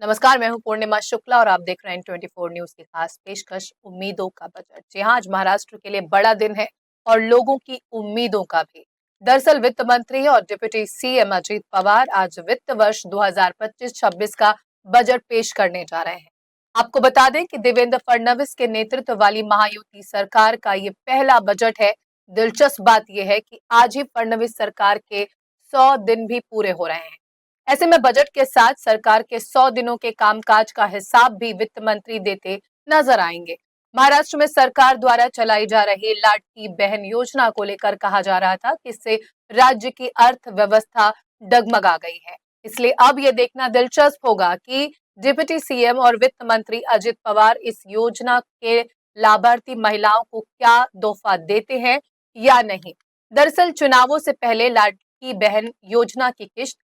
नमस्कार, मैं हूं पूर्णिमा शुक्ला और आप देख रहे हैं 24 न्यूज की खास पेशकश उम्मीदों का बजट। जी हाँ, आज महाराष्ट्र के लिए बड़ा दिन है और लोगों की उम्मीदों का भी। दरअसल वित्त मंत्री और डिप्टी सीएम अजीत पवार आज वित्त वर्ष 2025-26 का बजट पेश करने जा रहे हैं। आपको बता दें कि देवेंद्र फडणवीस के नेतृत्व वाली महायुति सरकार का ये पहला बजट है। दिलचस्प बात यह है कि आज ही फडणवीस सरकार के 100 दिन भी पूरे हो रहे हैं। ऐसे में बजट के साथ सरकार के 100 दिनों के कामकाज का हिसाब भी वित्त मंत्री देते नजर आएंगे। महाराष्ट्र में सरकार द्वारा चलाई जा रही लाडली बहन योजना को लेकर कहा जा रहा था कि इससे राज्य की अर्थव्यवस्था डगमगा गई है। इसलिए अब यह देखना दिलचस्प होगा कि डिप्टी सीएम और वित्त मंत्री अजित पवार इस योजना के लाभार्थी महिलाओं को क्या तोहफा देते हैं या नहीं। दरअसल चुनावों से पहले लाडली बहन योजना की किश्त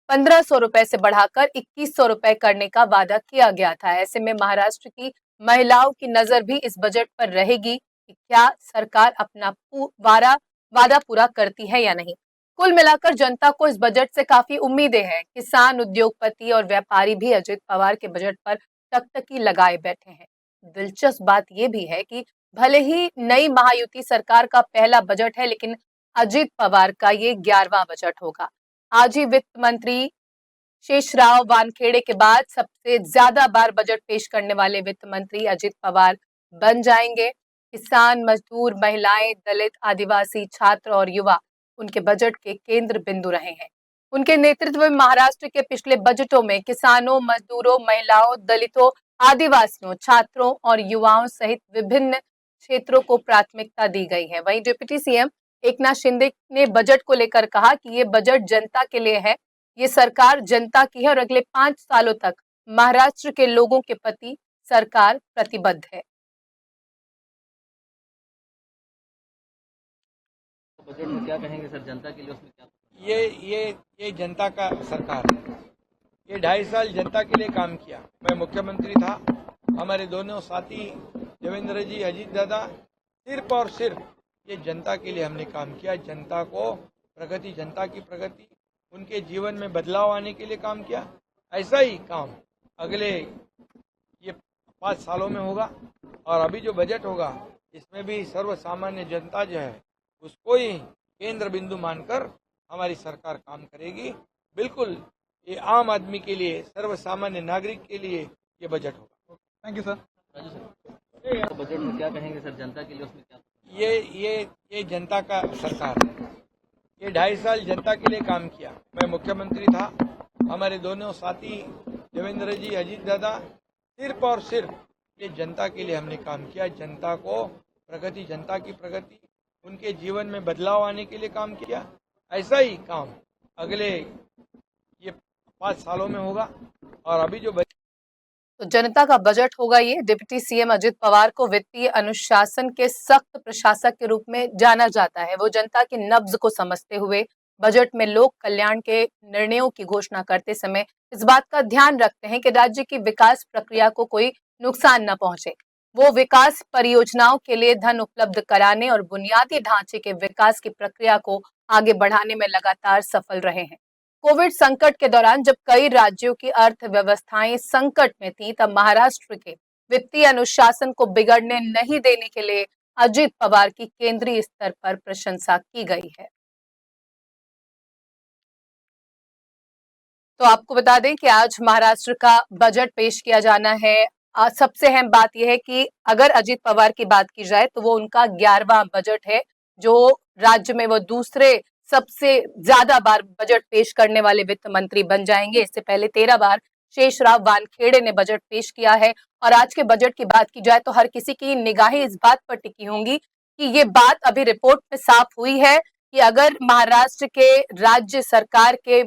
1500 रुपए से बढ़ाकर 2100 रुपए करने का वादा किया गया था। ऐसे में महाराष्ट्र की महिलाओं की नजर भी इस बजट पर रहेगी कि क्या सरकार अपना वादा पूरा करती है या नहीं। कुल मिलाकर जनता को इस बजट से काफी उम्मीदें हैं। किसान, उद्योगपति और व्यापारी भी अजित पवार के बजट पर टकटकी लगाए बैठे हैं। दिलचस्प बात यह भी है कि भले ही नई महायुति सरकार का पहला बजट है, लेकिन अजित पवार का ये 11वां बजट होगा। आज ही वित्त मंत्री शेषराव वानखेड़े के बाद सबसे ज्यादा बार बजट पेश करने वाले वित्त मंत्री अजित पवार बन जाएंगे। किसान, मजदूर, महिलाएं, दलित, आदिवासी, छात्र और युवा उनके बजट के केंद्र बिंदु रहे हैं। उनके नेतृत्व में महाराष्ट्र के पिछले बजटों में किसानों, मजदूरों, महिलाओं, दलितों, आदिवासियों, छात्रों और युवाओं सहित विभिन्न क्षेत्रों को प्राथमिकता दी गई है। वहीं डिप्टी सीएम एकनाथ शिंदे ने बजट को लेकर कहा कि ये बजट जनता के लिए है। ये सरकार जनता की है और अगले 5 सालों तक महाराष्ट्र के लोगों के प्रति सरकार प्रतिबद्ध है। बजट में क्या कहेंगे सर, जनता के लिए उसमें क्या? ये जनता का सरकार है। ये 2.5 साल जनता के लिए काम किया। मैं मुख्यमंत्री था, हमारे दोनों साथी देवेंद्र जी, अजीत दादा, सिर्फ और सिर्फ ये जनता के लिए हमने काम किया। जनता को प्रगति, जनता की प्रगति, उनके जीवन में बदलाव आने के लिए काम किया। ऐसा ही काम अगले ये 5 सालों में होगा। और अभी जो बजट होगा इसमें भी सर्व सामान्य जनता जो है उसको ही केंद्र बिंदु मानकर हमारी सरकार काम करेगी। बिल्कुल ये आम आदमी के लिए, सर्व सामान्य नागरिक के लिए ये बजट होगा। Thank you sir. Raju sir, तो बजट में क्या कहेंगे सर, जनता के लिए उसमें क्या? ये जनता का सरकार है। ये 2.5 साल जनता के लिए काम किया। मैं मुख्यमंत्री था, हमारे दोनों साथी देवेंद्र जी, अजीत दादा, सिर्फ और सिर्फ ये जनता के लिए हमने काम किया। जनता को प्रगति, जनता की प्रगति, उनके जीवन में बदलाव आने के लिए काम किया। ऐसा ही काम अगले ये 5 सालों में होगा। और अभी जो तो जनता का बजट होगा ये। डिप्टी सीएम अजित पवार को वित्तीय अनुशासन के सख्त प्रशासक के रूप में जाना जाता है। वो जनता की नब्ज को समझते हुए बजट में लोक कल्याण के निर्णयों की घोषणा करते समय इस बात का ध्यान रखते हैं कि राज्य की विकास प्रक्रिया को कोई नुकसान न पहुंचे। वो विकास परियोजनाओं के लिए धन उपलब्ध कराने और बुनियादी ढांचे के विकास की प्रक्रिया को आगे बढ़ाने में लगातार सफल रहे हैं। कोविड संकट के दौरान जब कई राज्यों की अर्थव्यवस्थाएं संकट में थी, तब महाराष्ट्र के वित्तीय अनुशासन को बिगड़ने नहीं देने के लिए अजित पवार की केंद्रीय स्तर पर प्रशंसा की गई है। तो आपको बता दें कि आज महाराष्ट्र का बजट पेश किया जाना है। सबसे अहम बात यह है कि अगर अजित पवार की बात की जाए तो वो उनका 11वां बजट है, जो राज्य में वो दूसरे सबसे ज्यादा बार बजट पेश करने वाले वित्त मंत्री बन जाएंगे। इससे पहले 13 बार शेषराव वानखेड़े ने बजट पेश किया है। और आज के बजट की बात की जाए तो हर किसी की निगाहें इस बात पर टिकी होंगी कि ये बात अभी रिपोर्ट में साफ हुई है कि अगर महाराष्ट्र के राज्य सरकार के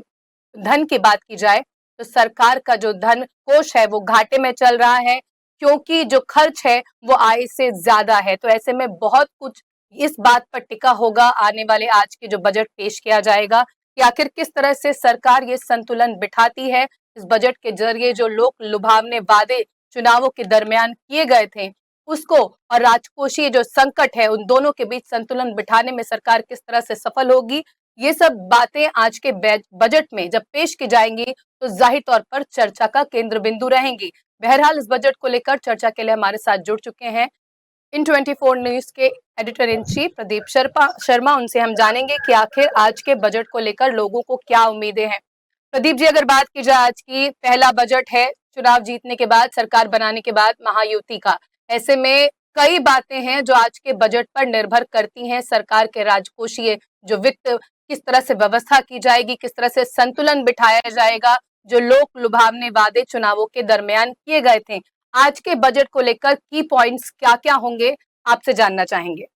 धन की बात की जाए तो सरकार का जो धन कोष है वो घाटे में चल रहा है, क्योंकि जो खर्च है वो आय से ज्यादा है। तो ऐसे में बहुत कुछ इस बात पर टिका होगा आने वाले आज के जो बजट पेश किया जाएगा कि आखिर किस तरह से सरकार ये संतुलन बिठाती है। इस बजट के जरिए जो लोक लुभावने वादे चुनावों के दरमियान किए गए थे उसको और राजकोषीय जो संकट है उन दोनों के बीच संतुलन बिठाने में सरकार किस तरह से सफल होगी, ये सब बातें आज के बजट में जब पेश की जाएंगी तो जाहिर तौर पर चर्चा का केंद्र बिंदु रहेंगी। बहरहाल इस बजट को लेकर चर्चा के लिए हमारे साथ जुड़ चुके हैं इन 24 न्यूज के editor in chief Pradeep Sharma. उनसे हम जानेंगे कि आखिर आज के बजट को लेकर लोगों को क्या उम्मीदें हैं। प्रदीप जी, अगर बात की जाए, आज की पहला बजट है चुनाव जीतने के बाद, सरकार बनाने के बाद महायुति का। ऐसे में कई बातें हैं जो आज के बजट पर निर्भर करती हैं। सरकार के राजकोषीय जो वित्त, किस तरह से व्यवस्था की जाएगी, किस तरह से संतुलन बिठाया जाएगा, जो लोक लुभावने वादे चुनावों के दरमियान किए गए थे, आज के बजट को लेकर की पॉइंट्स क्या क्या होंगे, आपसे जानना चाहेंगे।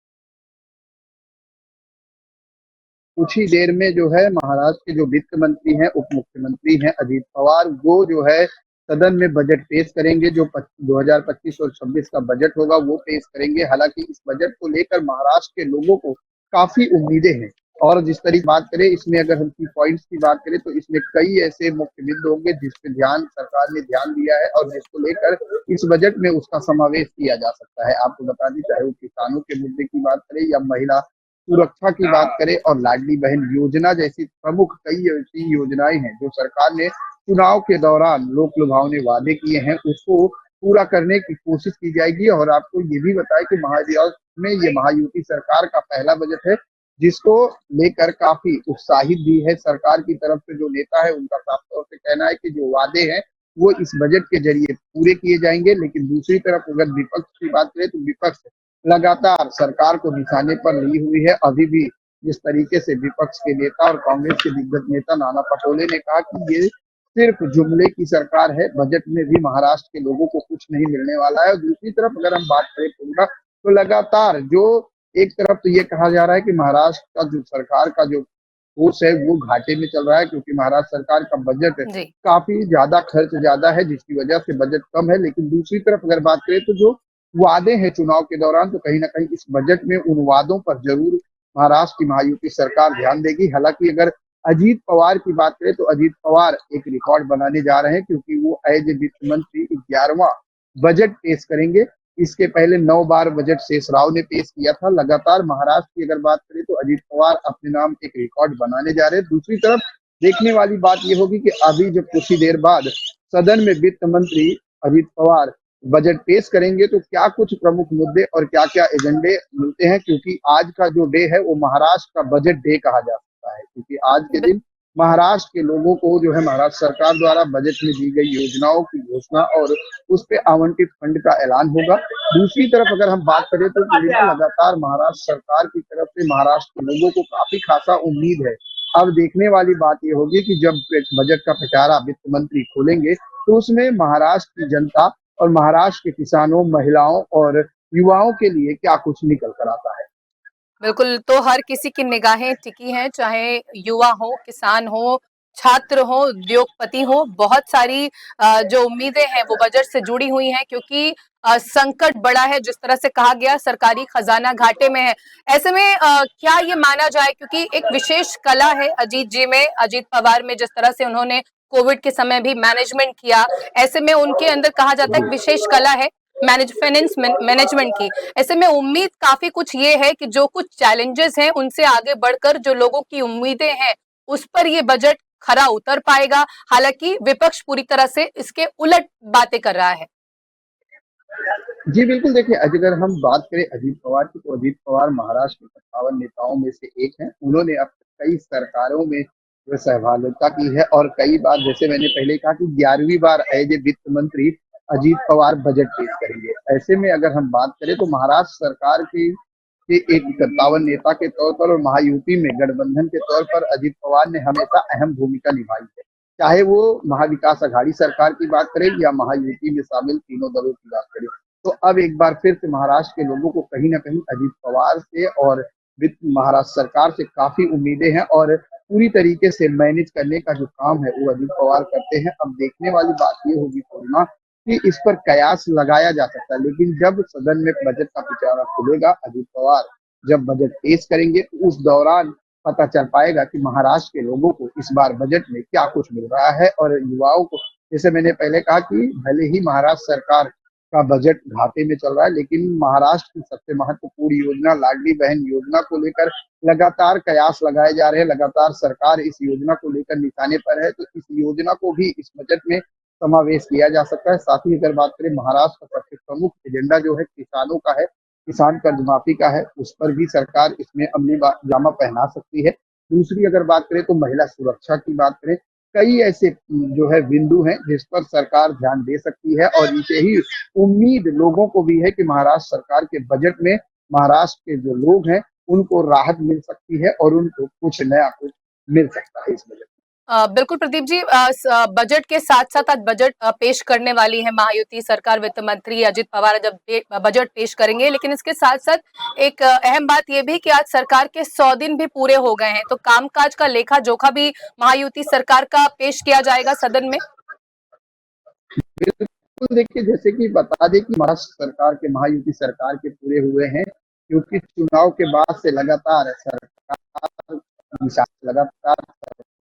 कुछ ही देर में जो है महाराष्ट्र के जो वित्त मंत्री हैं, उप मुख्यमंत्री हैं अजीत पवार, वो जो है सदन में बजट पेश करेंगे। जो 2025 और 26 का बजट होगा वो पेश करेंगे। हालांकि इस बजट को लेकर महाराष्ट्र के लोगों को काफी उम्मीदें हैं। और जिस तरीके बात करें इसमें, अगर हम की पॉइंट्स की बात करें तो इसमें कई ऐसे मुख्य बिंदु होंगे जिस पे ध्यान सरकार ने ध्यान दिया है और जिसको लेकर इस बजट में उसका समावेश किया जा सकता है। आपको बता दें, चाहे वो किसानों के मुद्दे की बात करें या महिला सुरक्षा की बात करें और लाडली बहन योजना जैसी प्रमुख कई ऐसी योजनाएं हैं जो सरकार ने चुनाव के दौरान लोक लुभावने वादे किए हैं, उसको पूरा करने की कोशिश की जाएगी। और आपको ये भी बताएं कि महाराष्ट्र में ये महायुति सरकार का पहला बजट है जिसको लेकर काफी उत्साहित भी है सरकार की तरफ से। जो नेता है उनका साफ तौर से कहना है कि जो वादे हैं वो इस बजट के जरिए पूरे किए जाएंगे। लेकिन दूसरी तरफ अगर विपक्ष की बात करें तो विपक्ष लगातार सरकार को निशाने पर ली हुई है। अभी भी जिस तरीके से विपक्ष के नेता और कांग्रेस के दिग्गज नेता नाना पटोले ने कहा कि ये सिर्फ जुमले की सरकार है, बजट में भी महाराष्ट्र के लोगों को कुछ नहीं मिलने वाला है। और दूसरी तरफ अगर हम बात करें पूरा, तो लगातार जो एक तरफ तो ये कहा जा रहा है कि महाराष्ट्र का जो सरकार का जो कोर्स है वो घाटे में चल रहा है, क्योंकि महाराष्ट्र सरकार का बजट जी, काफी ज्यादा खर्च ज्यादा है जिसकी वजह से बजट कम है। लेकिन दूसरी तरफ अगर बात करें तो जो वादे हैं चुनाव के दौरान, तो कहीं ना कहीं इस बजट में उन वादों पर जरूर महाराष्ट्र की महायुति सरकार ध्यान देगी। हालांकि अगर अजीत पवार की बात करें तो अजीत पवार एक रिकॉर्ड बनाने जा रहे हैं, क्योंकि वो एज ए वित्त मंत्री 11वां बजट पेश करेंगे। इसके पहले 9 बार बजट शेष राव ने पेश किया था। लगातार महाराष्ट्र की अगर बात करें तो अजीत पवार अपने नाम एक रिकॉर्ड बनाने जा रहे हैं। दूसरी तरफ देखने वाली बात यह होगी कि अभी जब कुछ ही देर बाद सदन में वित्त मंत्री अजीत पवार बजट पेश करेंगे तो क्या कुछ प्रमुख मुद्दे और क्या क्या एजेंडे मिलते हैं, क्योंकि आज का जो डे है वो महाराष्ट्र का बजट डे कहा जा सकता है। क्योंकि आज के दिन महाराष्ट्र के लोगों को जो है महाराष्ट्र सरकार द्वारा बजट में दी गई योजनाओं की घोषणा और उस पे आवंटित फंड का ऐलान होगा। दूसरी तरफ अगर हम बात करें तो लगातार महाराष्ट्र सरकार की तरफ से महाराष्ट्र के लोगों को काफी खासा उम्मीद है। अब देखने वाली बात यह होगी कि जब बजट का पिटारा वित्त मंत्री खोलेंगे तो उसमें महाराष्ट्र की जनता और महाराष्ट्र के किसानों, महिलाओं और युवाओं के लिए क्या कुछ निकल कर आता है। बिल्कुल, तो हर किसी की निगाहें टिकी हैं, चाहे युवा हो, किसान हो, छात्र हो, उद्योगपति हो। बहुत सारी जो उम्मीदें हैं वो बजट से जुड़ी हुई हैं, क्योंकि संकट बड़ा है। जिस तरह से कहा गया, सरकारी खजाना घाटे में है। ऐसे में क्या ये माना जाए, क्योंकि एक विशेष कला है अजीत जी में, अजीत पवार में, जिस तरह से उन्होंने कोविड के समय भी मैनेजमेंट किया, ऐसे में उनके अंदर कहा जाता है एक विशेष कला है फाइनेंस मैनेजमेंट की। ऐसे में उम्मीद काफी कुछ ये है कि जो कुछ चैलेंजेस हैं उनसे आगे बढ़कर जो लोगों की उम्मीदें हैं उस पर ये बजट खरा उतर पाएगा। हालांकि विपक्ष पूरी तरह से इसके उलट बातें कर रहा है। जी बिल्कुल, देखिए अगर हम बात करें अजीत पवार की, तो अजीत पवार महाराष्ट्र के 57 नेताओं में से एक हैं। उन्होंने अब कई सरकारों में जो सहभागिता की है और कई बार, जैसे मैंने पहले कहा कि 11वीं बार एज ए वित्त मंत्री अजीत पवार बजट पेश करेंगे। ऐसे में अगर हम बात करें तो महाराष्ट्र सरकार की के एक 57 नेता के तौर पर और महायुति में गठबंधन के तौर पर अजीत पवार ने हमेशा अहम भूमिका निभाई है। चाहे वो महाविकास अघाड़ी सरकार की बात करें या महायुति में शामिल तीनों दलों की बात करें, तो अब एक बार फिर से महाराष्ट्र के लोगों को कहीं ना कहीं अजीत पवार से और वित्त महाराष्ट्र सरकार से काफी उम्मीदें हैं और पूरी तरीके से मैनेज करने का जो काम है वो अजीत पवार करते हैं। अब देखने वाली बात ये होगी पूर्णिमा कि इस पर कयास लगाया जा सकता है, लेकिन जब सदन में बजट का पिटारा खुलेगा, अजीत पवार जब बजट पेश करेंगे तो उस दौरान पता चल पाएगा कि महाराष्ट्र के लोगों को इस बार बजट में क्या कुछ मिल रहा है। और युवाओं को, जैसे मैंने पहले कहा कि भले ही महाराष्ट्र सरकार का बजट घाटे में चल रहा है, लेकिन महाराष्ट्र की सबसे महत्वपूर्ण योजना लाडली बहन योजना को लेकर लगातार कयास लगाए जा रहे हैं। लगातार सरकार इस योजना को लेकर निशाने पर है, तो इस योजना को भी इस बजट में समावेश किया जा सकता है। साथ ही अगर बात करें महाराष्ट्र का सबसे प्रमुख एजेंडा जो है किसानों का है, किसान कर्ज माफी का है, उस पर भी सरकार इसमें अमली जामा पहना सकती है। दूसरी अगर बात करें तो महिला सुरक्षा की बात करें, कई ऐसे जो है बिंदु हैं जिस पर सरकार ध्यान दे सकती है, और इसे ही उम्मीद लोगों को भी है कि महाराष्ट्र सरकार के बजट में महाराष्ट्र के जो लोग हैं उनको राहत मिल सकती है और उनको कुछ नया कुछ मिल सकता है इस बजट में। बिल्कुल प्रदीप जी, बजट के साथ साथ आज बजट पेश करने वाली है महायुति सरकार। वित्त मंत्री अजित पवार जब बजट पेश करेंगे, लेकिन इसके साथ साथ एक अहम बात यह भी कि आज सरकार के 100 दिन भी पूरे हो गए हैं, तो कामकाज का लेखा जोखा भी महायुति सरकार का पेश किया जाएगा सदन में। बिल्कुल, देखिए जैसे कि बता दें कि महाराष्ट्र सरकार के महायुति सरकार के पूरे हुए हैं, क्योंकि चुनाव के बाद से लगातार सरकार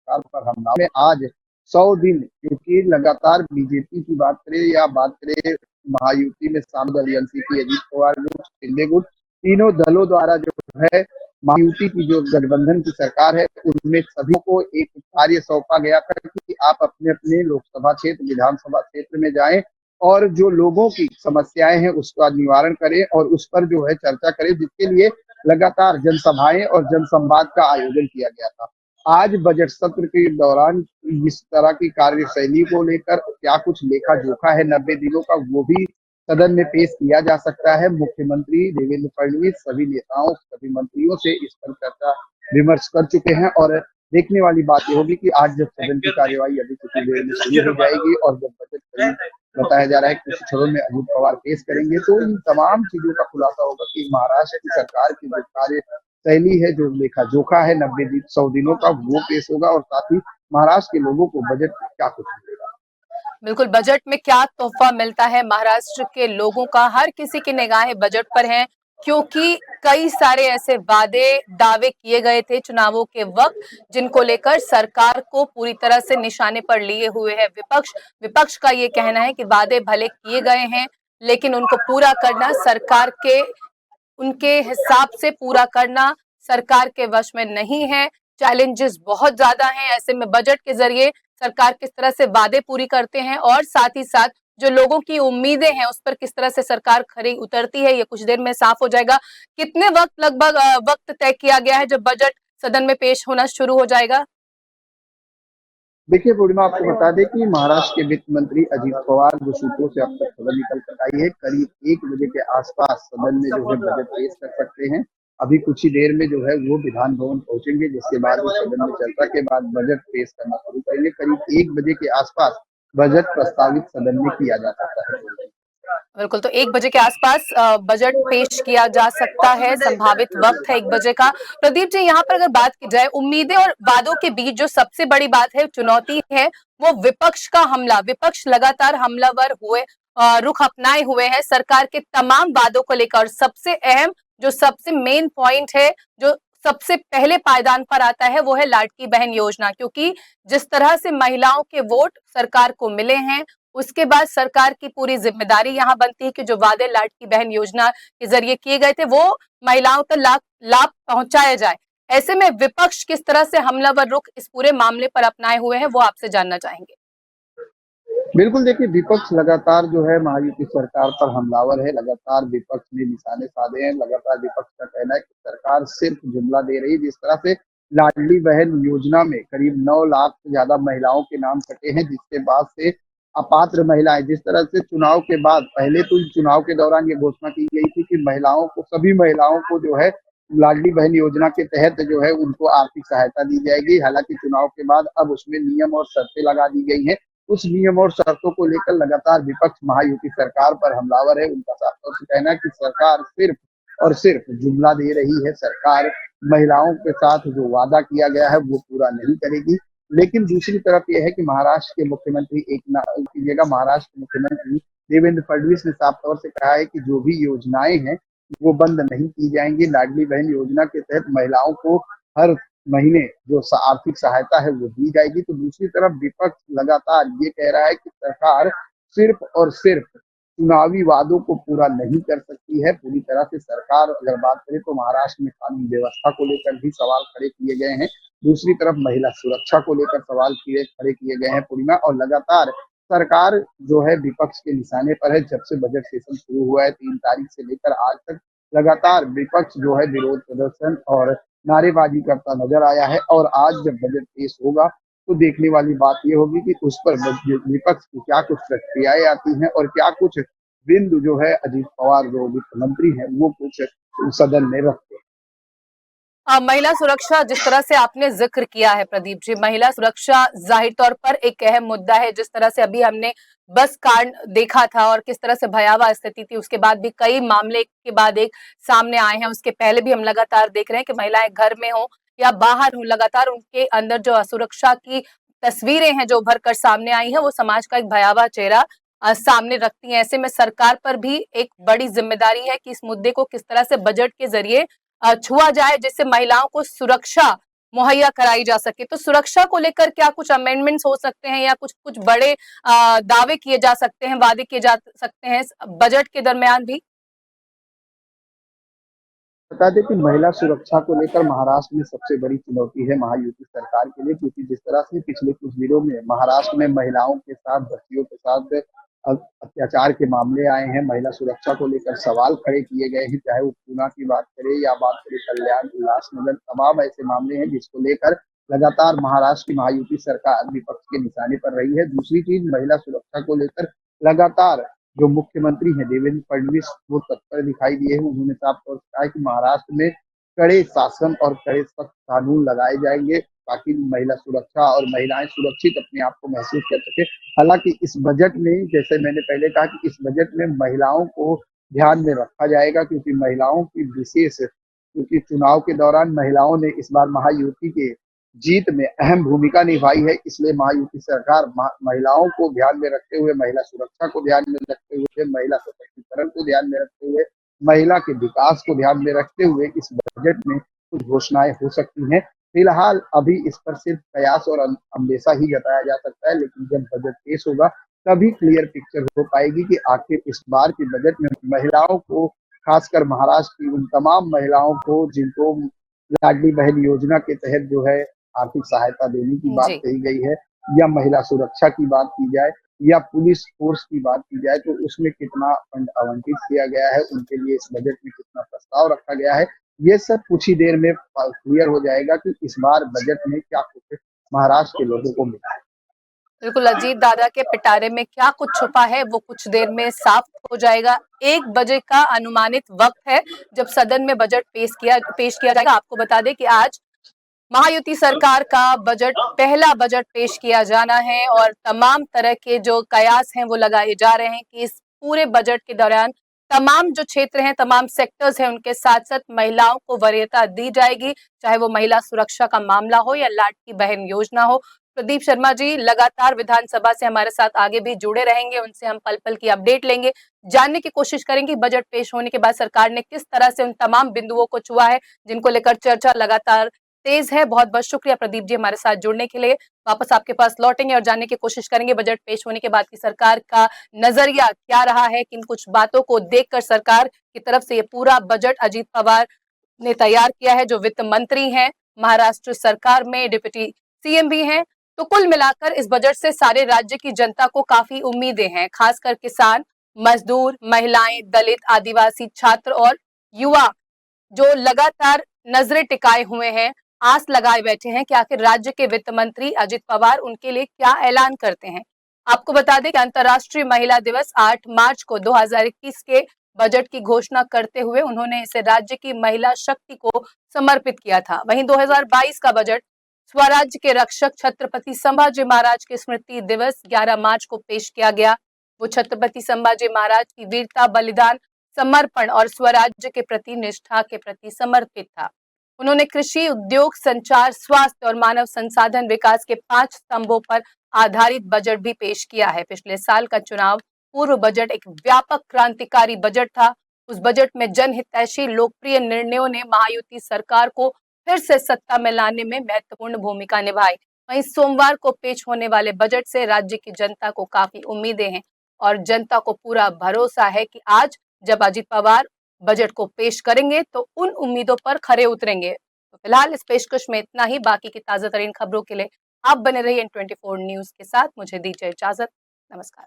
सरकार पर हमला में आज 100 दिन, क्योंकि लगातार बीजेपी की बात करें या बात करें महायुति में शामिल अलियंस की अजीत पवार गुट, शिंदे गुट, तीनों दलों द्वारा जो है महायुति की जो गठबंधन की सरकार है उनमें सभी को एक कार्य सौंपा गया था कि आप अपने अपने लोकसभा क्षेत्र विधानसभा क्षेत्र में जाएं और जो लोगों की समस्याएं हैं उसका निवारण करें और उस पर जो है चर्चा करें, जिसके लिए लगातार जनसभाएं और जनसंवाद का आयोजन किया गया था। आज बजट सत्र के दौरान इस तरह की कार्यशैली को लेकर क्या कुछ लेखा जोखा है 90 दिनों का, वो भी सदन में पेश किया जा सकता है। मुख्यमंत्री देवेंद्र फडणवीस सभी नेताओं सभी मंत्रियों से इस पर चर्चा विमर्श कर चुके हैं, और देखने वाली बात यह होगी कि आज जब सदन की कार्यवाही अभी कुछ देर में शुरू हो जाएगी और जब बजट बताया जा रहा है कि कुछ क्षणों में अजित पवार पेश करेंगे, तो इन तमाम चीजों का खुलासा होगा कि महाराष्ट्र की सरकार की जो कार्यशैली है, जो लेखा जोखा है 100 दिनों का, वो पेश होगा, और साथ ही महाराष्ट्र के लोगों को बजट में क्या कुछ मिलेगा। बिल्कुल, बजट में क्या तोहफा मिलता है महाराष्ट्र के लोगों का, हर किसी की निगाहें बजट पर हैं, क्योंकि कई सारे ऐसे वादे दावे किए गए थे चुनावों के वक्त, जिनको लेकर सरकार को पूरी तरह से निशाने पर लिए हुए है विपक्ष का ये कहना है कि वादे भले किए गए हैं, लेकिन उनको पूरा करना सरकार के उनके हिसाब से पूरा करना सरकार के वश में नहीं है। चैलेंजेस बहुत ज्यादा हैं। ऐसे में बजट के जरिए सरकार किस तरह से वादे पूरी करते हैं और साथ ही साथ जो लोगों की उम्मीदें हैं उस पर किस तरह से सरकार खरी उतरती है, ये कुछ देर में साफ हो जाएगा। कितने वक्त लगभग वक्त तय किया गया है जब बजट सदन में पेश होना शुरू हो जाएगा? देखिए पूर्णिमा, आपको बता दें कि महाराष्ट्र के वित्त मंत्री अजीत पवार जो सूत्रों से अब तक खबर निकल कर आई है, करीब 1 बजे के आसपास सदन में जो है बजट पेश कर सकते हैं। अभी कुछ ही देर में जो है वो विधान भवन पहुंचेंगे, जिसके बाद वो सदन में चर्चा के बाद बजट पेश करना शुरू करेंगे। करीब 1 बजे के आसपास बजट प्रस्तावित सदन में किया जा सकता है। बिल्कुल, तो 1 बजे के आसपास बजट पेश किया जा सकता है, संभावित वक्त है 1 बजे का। प्रदीप जी, यहाँ पर अगर बात की जाए उम्मीदें और वादों के बीच जो सबसे बड़ी बात है, चुनौती है, वो विपक्ष का हमला। विपक्ष लगातार हमलावर हुए रुख अपनाए हुए हैं सरकार के तमाम वादों को लेकर। सबसे अहम जो सबसे मेन पॉइंट है, जो सबसे पहले पायदान पर आता है, वो है लाडकी बहन योजना, क्योंकि जिस तरह से महिलाओं के वोट सरकार को मिले हैं, उसके बाद सरकार की पूरी जिम्मेदारी यहाँ बनती है कि जो वादे लाडकी बहन योजना के जरिए किए गए थे वो महिलाओं तक लाभ पहुंचाया जाए। ऐसे में विपक्ष किस तरह से हमलावर रुख इस पूरे मामले पर अपनाए हुए हैं, वो आपसे जानना चाहेंगे। बिल्कुल, देखिए विपक्ष लगातार जो है महायुति सरकार पर हमलावर है। लगातार विपक्ष ने निशाने साधे हैं। लगातार विपक्ष का कहना है कि सरकार सिर्फ जुमला दे रही है। जिस तरह से लाडली बहन योजना में करीब 9 लाख से ज्यादा महिलाओं के नाम कटे हैं, जिसके बाद से अपात्र महिलाएं, जिस तरह से चुनाव के बाद, पहले तो चुनाव के दौरान ये घोषणा की गई थी कि महिलाओं को, सभी महिलाओं को जो है लाडली बहन योजना के तहत जो है उनको आर्थिक सहायता दी जाएगी। हालांकि चुनाव के बाद अब उसमें नियम और शर्तें लगा दी गई हैं। उस नियम और शर्तों को लेकर लगातार विपक्ष महायुति सरकार पर हमलावर है। उनका साफ तौर से कहना है कि सरकार सिर्फ और सिर्फ जुमला दे रही है। सरकार महिलाओं के साथ जो वादा किया गया है वो पूरा नहीं करेगी। लेकिन दूसरी तरफ यह है कि महाराष्ट्र के मुख्यमंत्री महाराष्ट्र के मुख्यमंत्री देवेंद्र फडणवीस ने साफ तौर से कहा है कि जो भी योजनाएं हैं वो बंद नहीं की जाएंगी। लाडली बहन योजना के तहत महिलाओं को हर महीने जो आर्थिक सहायता है वो दी जाएगी। तो दूसरी तरफ विपक्ष लगातार ये कह रहा है कि सरकार सिर्फ और सिर्फ चुनावी वादों को पूरा नहीं कर सकती है पूरी तरह से सरकार। अगर बात करें तो महाराष्ट्र में कानून व्यवस्था को लेकर भी सवाल खड़े किए गए हैं, दूसरी तरफ महिला सुरक्षा को लेकर सवाल खड़े किए गए हैं पूर्णिमा। और लगातार सरकार जो है विपक्ष के निशाने पर है। जब से बजट सेशन शुरू हुआ है 3 तारीख से लेकर आज तक लगातार विपक्ष जो है विरोध प्रदर्शन और नारेबाजी करता नजर आया है। और आज जब बजट पेश होगा तो देखने वाली बात ये होगी कि उस पर विपक्ष की क्या कुछ प्रतिक्रियाएं आती हैं और क्या कुछ बिंदु जो है अजीत पवार जो वित्त मंत्री है वो कुछ सदन में रखते हैं। महिला सुरक्षा जिस तरह से आपने जिक्र किया है प्रदीप जी, महिला सुरक्षा जाहिर तौर पर एक अहम मुद्दा है। जिस तरह से अभी हमने बस कांड देखा था और किस तरह से भयावह स्थिति थी, उसके बाद भी कई मामले के बाद एक सामने आए हैं। उसके पहले भी हम लगातार देख रहे हैं कि महिलाएं घर में हो या बाहर हो, लगातार उनके अंदर जो असुरक्षा की तस्वीरें हैं जो उभर कर सामने आई हैं, वो समाज का एक भयावह चेहरा सामने रखती हैं। ऐसे में सरकार पर भी एक बड़ी जिम्मेदारी है कि इस मुद्दे को किस तरह से बजट के जरिए छुआ जाए, जिससे महिलाओं को सुरक्षा मुहैया कराई जा सके। तो सुरक्षा को लेकर क्या कुछ अमेंडमेंट्स हो सकते हैं या कुछ कुछ बड़े दावे किए जा सकते हैं, वादे किए जा सकते हैं बजट के दरमियान भी? बता दें कि महिला सुरक्षा को लेकर महाराष्ट्र में सबसे बड़ी चुनौती है महायुति सरकार के लिए, क्योंकि जिस तरह से पिछले कुछ दिनों में महाराष्ट्र में महिलाओं के साथ, बच्चियों के साथ अत्याचार के मामले आए हैं, महिला सुरक्षा को लेकर सवाल खड़े किए गए हैं, चाहे वो पूना की बात करें या बात करें कल्याण, उल्लासनगर, तमाम ऐसे मामले हैं जिसको लेकर लगातार महाराष्ट्र की महायुति सरकार विपक्ष के निशाने पर रही है। दूसरी चीज, महिला सुरक्षा को लेकर लगातार जो मुख्यमंत्री हैं देवेंद्र फडणवीस वो तत्पर दिखाई दिए हैं। उन्होंने साफ तौर पर कहा कि महाराष्ट्र में कड़े शासन और कड़े सख्त कानून लगाए जाएंगे ताकि महिला सुरक्षा और महिलाएं सुरक्षित अपने आप को महसूस कर सके। हालांकि इस बजट में, जैसे मैंने पहले कहा कि इस बजट में महिलाओं को ध्यान में रखा जाएगा, क्योंकि महिलाओं की विशेष, क्योंकि चुनाव के दौरान महिलाओं ने इस बार महायुति के जीत में अहम भूमिका निभाई है, इसलिए महायुति सरकार महिलाओं को ध्यान में रखते हुए, महिला सुरक्षा को ध्यान में रखते हुए, महिला सशक्तिकरण को ध्यान में रखते हुए, महिला के विकास को ध्यान में रखते हुए इस बजट में कुछ घोषणाएं हो सकती हैं। फिलहाल अभी इस पर सिर्फ कयास और अंदेशा ही जताया जा सकता है, लेकिन जब बजट पेश होगा तभी क्लियर पिक्चर हो पाएगी कि आखिर इस बार के बजट में महिलाओं को, खासकर महाराष्ट्र की उन तमाम महिलाओं को जिनको लाडली बहन योजना के तहत जो है आर्थिक सहायता देने की बात जी। कही गई है, या महिला सुरक्षा की बात की जाए, या पुलिस फोर्स की बात की जाए, तो उसमें कितना फंड आवंटित किया गया है, उनके लिए इस बजट में कितना प्रस्ताव रखा गया है, ये सब कुछ ही देर में क्लियर हो जाएगा कि इस बार बजट में क्या कुछ महाराष्ट्र के लोगों को मिला है। बिल्कुल, अजीत दादा के पिटारे में क्या कुछ छुपा है वो कुछ देर में साफ हो जाएगा। 1 बजे का अनुमानित वक्त है जब सदन में बजट पेश किया जाएगा। आपको बता दें कि आज महायुति सरकार का बजट, पहला बजट पेश किया जाना है और तमाम तरह के जो कयास हैं वो लगाए जा रहे हैं कि इस पूरे बजट के दौरान तमाम जो क्षेत्र हैं, तमाम सेक्टर्स हैं, उनके साथ साथ महिलाओं को वरीयता दी जाएगी, चाहे वो महिला सुरक्षा का मामला हो या लाडली बहन योजना हो। प्रदीप शर्मा जी लगातार विधानसभा से हमारे साथ आगे भी जुड़े रहेंगे, उनसे हम पल पल की अपडेट लेंगे, जानने की कोशिश करेंगे बजट पेश होने के बाद सरकार ने किस तरह से उन तमाम बिंदुओं को छुआ है जिनको लेकर चर्चा लगातार तेज है। बहुत बहुत शुक्रिया प्रदीप जी हमारे साथ जुड़ने के लिए। वापस आपके पास लौटेंगे और जानने की कोशिश करेंगे बजट पेश होने के बाद की सरकार का नजरिया क्या रहा है, किन कुछ बातों को देखकर सरकार की तरफ से ये पूरा बजट अजीत पवार ने तैयार किया है, जो वित्त मंत्री हैं, महाराष्ट्र सरकार में डिप्टी सीएम भी हैं। तो कुल मिलाकर इस बजट से सारे राज्य की जनता को काफी उम्मीदें हैं, खासकर किसान, मजदूर, महिलाएं, दलित, आदिवासी, छात्र और युवा जो लगातार नजरें टिकाए हुए हैं, आस लगाए बैठे हैं कि आखिर राज्य के वित्त मंत्री अजित पवार उनके लिए क्या ऐलान करते हैं। आपको बता दें कि अंतर्राष्ट्रीय महिला दिवस 8 मार्च को 2021 के बजट की घोषणा करते हुए उन्होंने इसे राज्य की महिला शक्ति को समर्पित किया था। वहीं 2022 का बजट स्वराज्य के रक्षक छत्रपति संभाजी महाराज के स्मृति दिवस 11 मार्च को पेश किया गया। वो छत्रपति संभाजी महाराज की वीरता, बलिदान, समर्पण और स्वराज्य के प्रति निष्ठा के प्रति समर्पित था। उन्होंने कृषि, उद्योग, संचार, स्वास्थ्य और मानव संसाधन विकास के 5 स्तंभों पर आधारित बजट भी पेश किया है। पिछले साल का चुनाव पूर्व बजट एक व्यापक क्रांतिकारी बजट था। उस बजट में जनहितैषी लोकप्रिय निर्णयों ने महायुति सरकार को फिर से सत्ता में लाने में महत्वपूर्ण भूमिका निभाई। वहीं सोमवार को पेश होने वाले बजट से राज्य की जनता को काफी उम्मीदें हैं और जनता को पूरा भरोसा है कि आज जब अजीत पवार बजट को पेश करेंगे तो उन उम्मीदों पर खरे उतरेंगे। तो फिलहाल इस पेशकश में इतना ही। बाकी की ताजा तरीन खबरों के लिए आप बने रहिए N24 न्यूज के साथ। मुझे दीजिए इजाजत। नमस्कार।